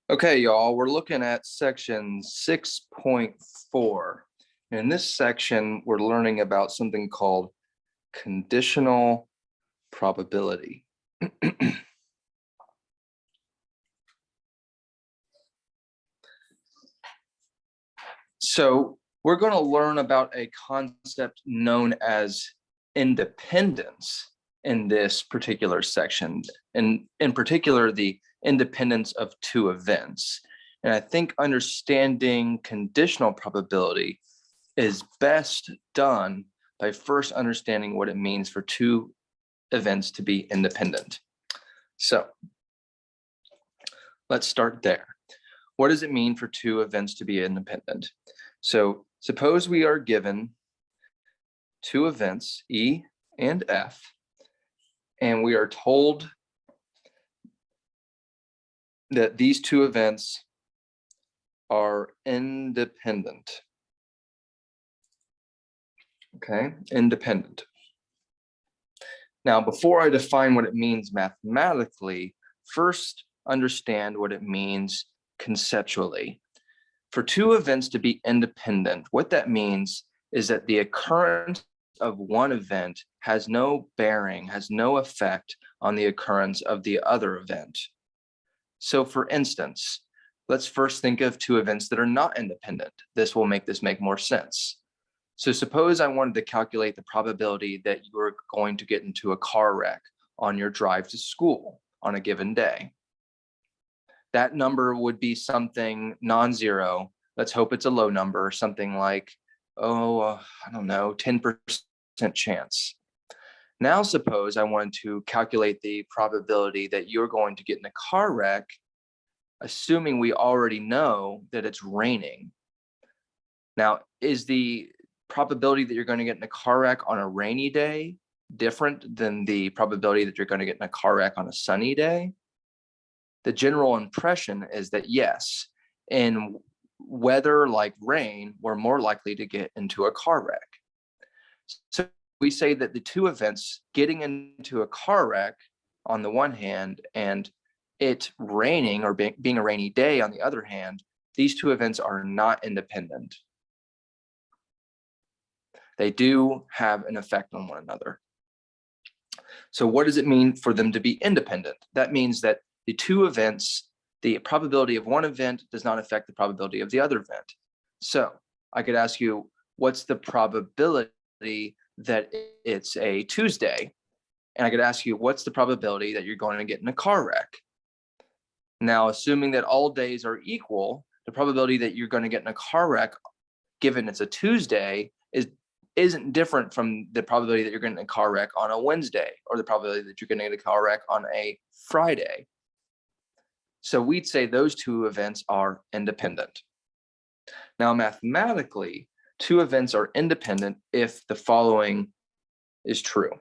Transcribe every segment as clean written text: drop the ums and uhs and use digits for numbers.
Okay, y'all, we're looking at section 6.4. In this section, we're learning about something called conditional probability. So we're going to learn about a concept known as independence in this particular section, and in particular, the independence of two events. And I think understanding conditional probability is best done by first understanding what it means for two events to be independent. So let's start there. What does it mean for two events to be independent? So suppose we are given two events, E and F, and we are told that these two events are independent. Okay, independent. Now, before I define what it means mathematically, first understand what it means conceptually. For two events to be independent, what that means is that the occurrence of one event has no bearing, has no effect on the occurrence of the other event. So for instance, let's first think of two events that are not independent. This will make this make more sense. So suppose I wanted to calculate the probability that you are going to get into a car wreck on your drive to school on a given day. That number would be something non-zero. Let's hope it's a low number, something like, I don't know, 10% chance. Now suppose I wanted to calculate the probability that you're going to get in a car wreck, assuming we already know that it's raining. Now, is the probability that you're going to get in a car wreck on a rainy day different than the probability that you're going to get in a car wreck on a sunny day? The general impression is that yes, in weather like rain, we're more likely to get into a car wreck. So we say that the two events, getting into a car wreck on the one hand and it raining or being a rainy day on the other hand, these two events are not independent. They do have an effect on one another. So what does it mean for them to be independent? That means that the two events, the probability of one event does not affect the probability of the other event. So I could ask you, what's the probability that it's a Tuesday? And I could ask you, what's the probability that you're going to get in a car wreck? Now, assuming that all days are equal, the probability that you're going to get in a car wreck, given it's a Tuesday, isn't different from the probability that you're going to get in a car wreck on a Wednesday, or the probability that you're going to get in a car wreck on a Friday. So we'd say those two events are independent. Now, mathematically, two events are independent if the following is true.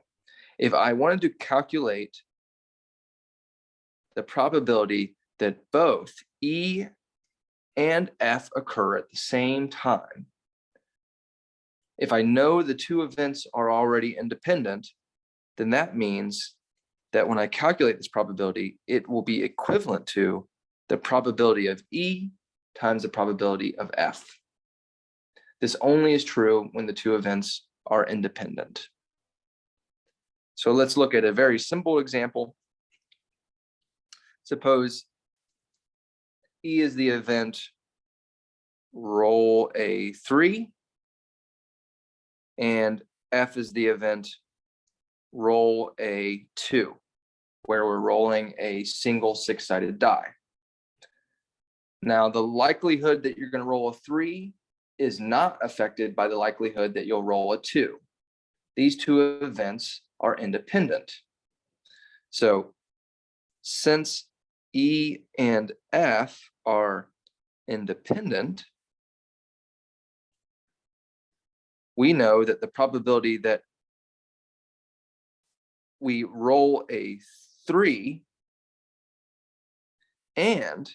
If I wanted to calculate the probability that both E and F occur at the same time, if I know the two events are already independent, then that means that when I calculate this probability, it will be equivalent to the probability of E times the probability of F. This only is true when the two events are independent. So let's look at a very simple example. Suppose E is the event, roll a 3, and F is the event, roll a 2, where we're rolling a single 6-sided die. Now, the likelihood that you're going to roll a 3 is not affected by the likelihood that you'll roll a 2. These two events are independent. So since E and F are independent, we know that the probability that we roll a 3 and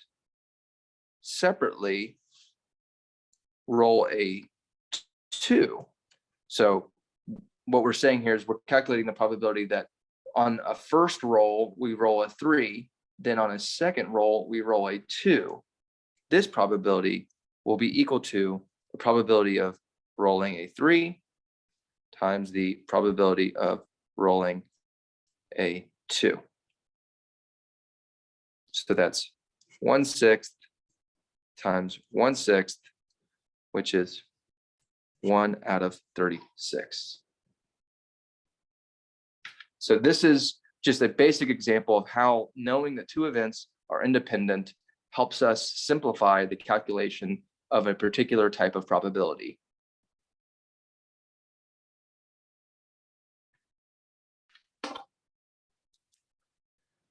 separately roll a 2. So what we're saying here is we're calculating the probability that on a first roll, we roll a 3, then on a second roll, we roll a 2. This probability will be equal to the probability of rolling a 3 times the probability of rolling a 2. So that's 1/6 times 1/6, which is 1 out of 36. So this is just a basic example of how knowing that two events are independent helps us simplify the calculation of a particular type of probability.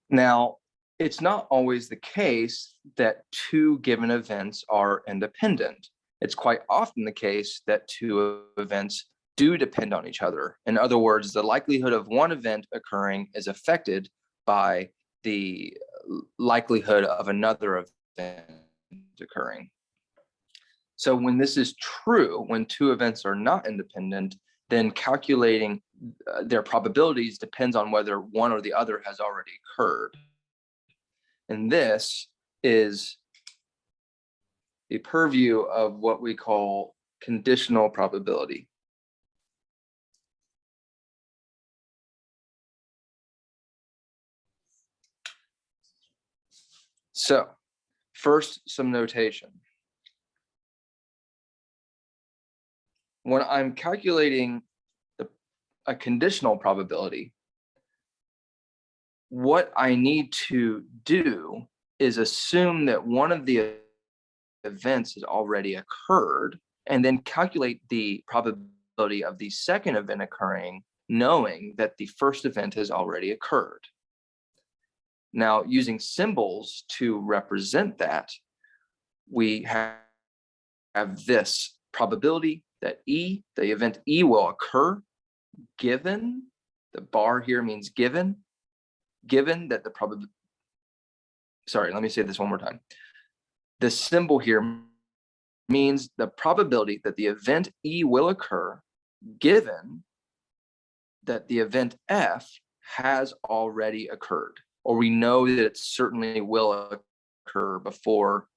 Now, it's not always the case that two given events are independent. It's quite often the case that two events do depend on each other. In other words, the likelihood of one event occurring is affected by the likelihood of another event occurring. So when this is true, when two events are not independent, then calculating their probabilities depends on whether one or the other has already occurred. And this is the purview of what we call conditional probability. So first, some notation. When I'm calculating a conditional probability, what I need to do is assume that one of the events has already occurred, and then calculate the probability of the second event occurring, knowing that the first event has already occurred. Now, using symbols to represent that, we have this probability that the event E will occur, given, the bar here means given that the probability, sorry, let me say this one more time. The symbol here means the probability that the event E will occur, given that the event F has already occurred, or we know that it certainly will occur before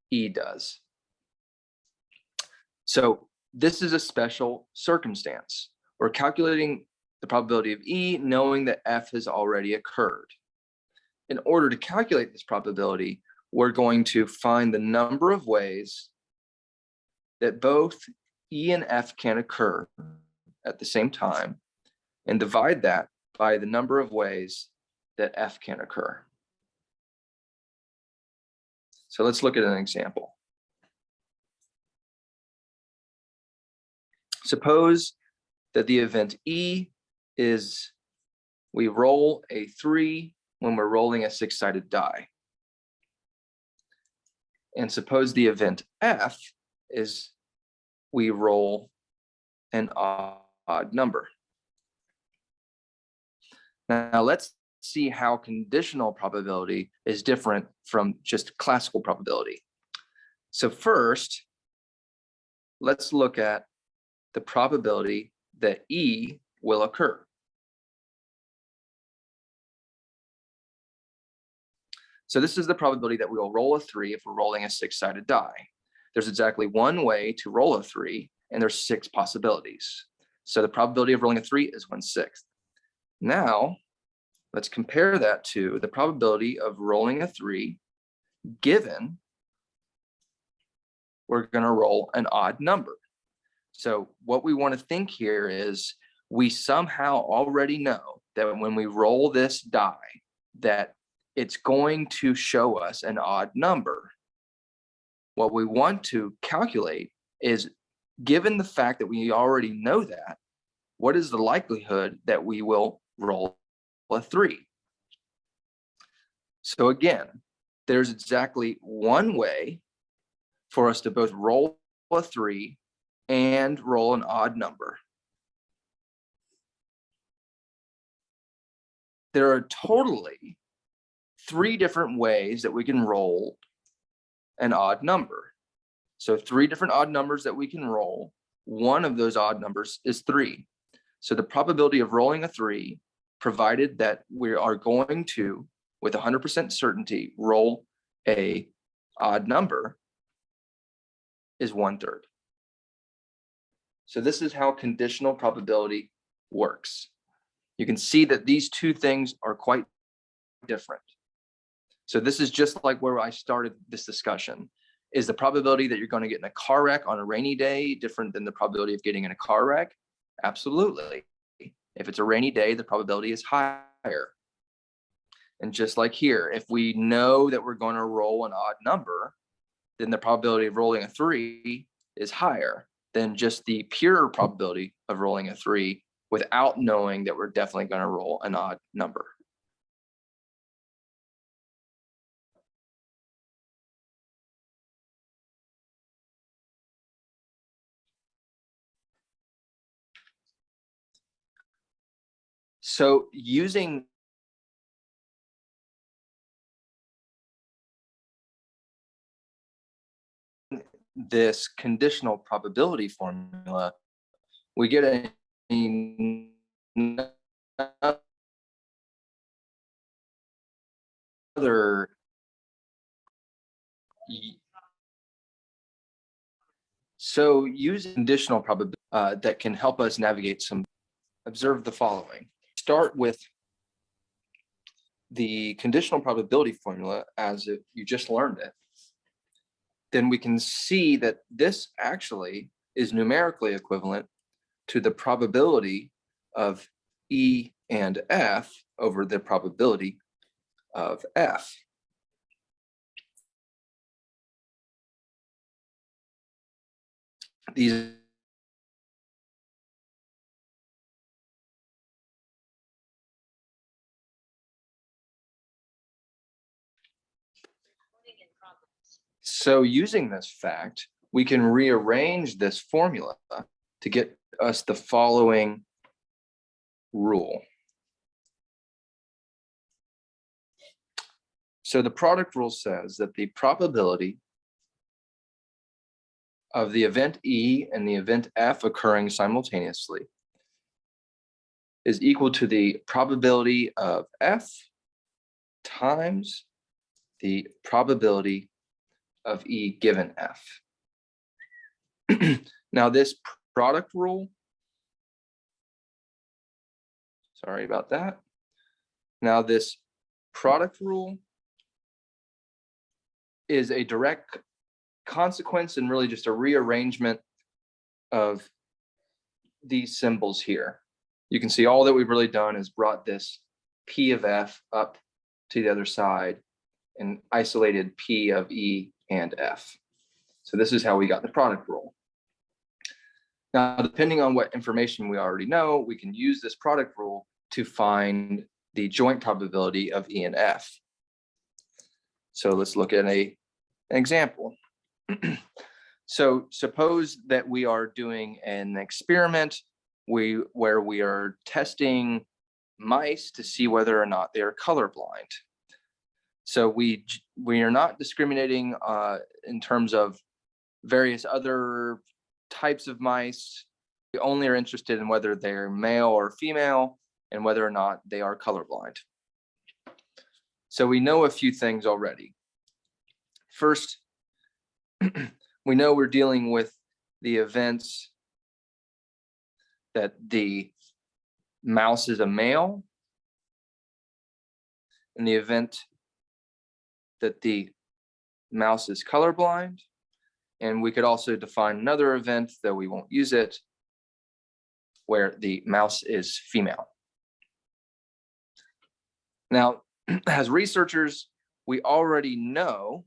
E does. So this is a special circumstance. We're calculating the probability of E, knowing that F has already occurred. In order to calculate this probability, we're going to find the number of ways that both E and F can occur at the same time, and divide that by the number of ways that F can occur. So let's look at an example. Suppose that the event E is we roll a 3 when we're rolling a 6-sided die. And suppose the event F is we roll an odd number. Now let's see how conditional probability is different from just classical probability. So first, let's look at the probability that E will occur. So this is the probability that we will roll a 3 if we're rolling a 6-sided die. There's exactly one way to roll a 3, and there's 6 possibilities. So the probability of rolling a 3 is 1/6. Now, let's compare that to the probability of rolling a 3 given we're going to roll an odd number. So what we want to think here is we somehow already know that when we roll this die, that it's going to show us an odd number. What we want to calculate is, given the fact that we already know that, what is the likelihood that we will roll a 3? So again, there's exactly one way for us to both roll a 3 and roll an odd number. There are totally 3 different ways that we can roll an odd number. So 3 different odd numbers that we can roll. One of those odd numbers is 3. So the probability of rolling a 3, provided that we are going to, with 100% certainty roll a odd number is 1/3. So this is how conditional probability works. You can see that these two things are quite different. So this is just like where I started this discussion. Is the probability that you're going to get in a car wreck on a rainy day different than the probability of getting in a car wreck? Absolutely. If it's a rainy day, the probability is higher. And just like here, if we know that we're going to roll an odd number, then the probability of rolling a 3 is higher than just the pure probability of rolling a 3 without knowing that we're definitely going to roll an odd number. So using this conditional probability formula, we get another so using conditional probability that can help us navigate some. Observe the following. Start with the conditional probability formula as if you just learned it. Then we can see that this actually is numerically equivalent to the probability of E and F over the probability of F. These So using this fact, we can rearrange this formula to get us the following rule. So the product rule says that the probability of the event E and the event F occurring simultaneously is equal to the probability of F times the probability of E given F. Now this product rule, sorry about that. Now this product rule is a direct consequence and really just a rearrangement of these symbols here. You can see all that we've really done is brought this P of F up to the other side and isolated P of E and F. So this is how we got the product rule. Now, depending on what information we already know, we can use this product rule to find the joint probability of E and F. So let's look at an example. So suppose that we are doing an experiment where we are testing mice to see whether or not they are colorblind. So we are not discriminating in terms of various other types of mice. We only are interested in whether they're male or female and whether or not they are colorblind. So we know a few things already. First, we know we're dealing with the events that the mouse is a male, in the event that the mouse is colorblind, and we could also define another event, though we won't use it, where the mouse is female. Now, as researchers, we already know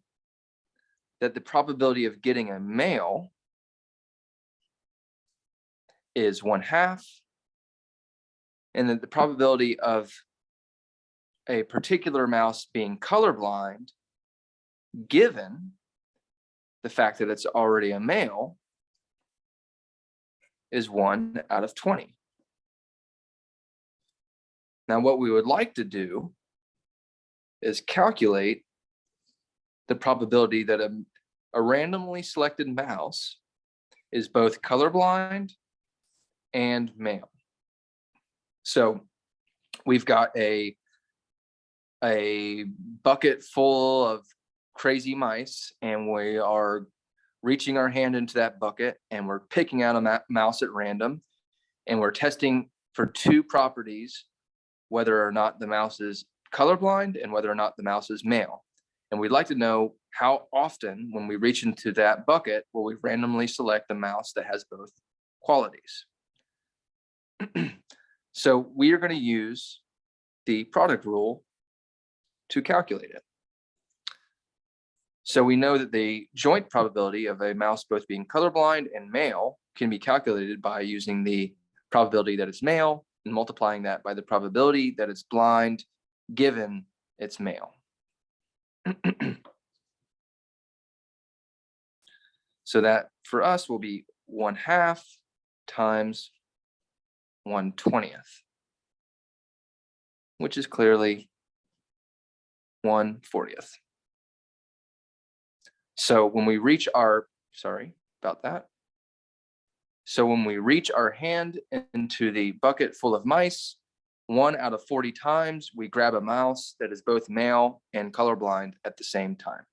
that the probability of getting a male is 1/2, and that the probability of a particular mouse being colorblind, given the fact that it's already a male, is 1 out of 20. Now, what we would like to do is calculate the probability that a randomly selected mouse is both colorblind and male. So we've got an a bucket full of crazy mice, and we are reaching our hand into that bucket and we're picking out a mouse at random, and we're testing for two properties, whether or not the mouse is colorblind and whether or not the mouse is male. And we'd like to know how often, when we reach into that bucket, will we randomly select a mouse that has both qualities. So we are going to use the product rule to calculate it. So we know that the joint probability of a mouse both being colorblind and male can be calculated by using the probability that it's male and multiplying that by the probability that it's blind given it's male. So that for us will be 1/2 times 1/20, which is clearly 1/40. So when we reach our, sorry about that. So when we reach our hand into the bucket full of mice, 1 out of 40 times, we grab a mouse that is both male and colorblind at the same time.